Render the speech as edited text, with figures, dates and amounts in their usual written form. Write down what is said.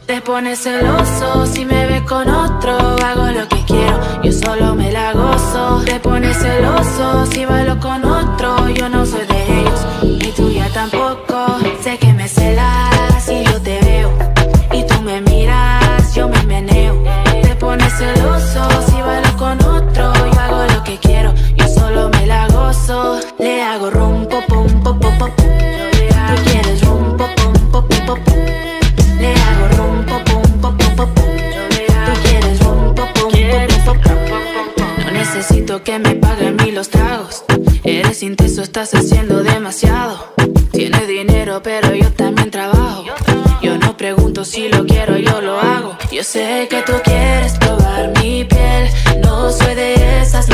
Te pones celoso si me ves con otro. Hago lo que quiero, yo solo me la gozo. Te pones celoso si bailo con otro. Yo no soy de ellos, ni tuya tampoco. Sé que me celas si yo te veo y tú me miras, yo me meneo. Te pones celoso si bailo con otro. Yo hago lo que quiero, yo solo me la gozo. Le hago rum, pop, pum, pop, pop, pop. Tú quieres rum, pop, pum, pop, pop, pop. Le hago rum, pop, pum, pop, pop, pop. Tú quieres rum, pop, pum, pop, pop. No necesito que me paguen ni los tragos. Eres intenso, estás haciendo demasiado. Tienes dinero, pero yo también trabajo. Yo no pregunto si lo quiero, yo lo hago. Yo sé que tú quieres probar mi piel. No soy de esas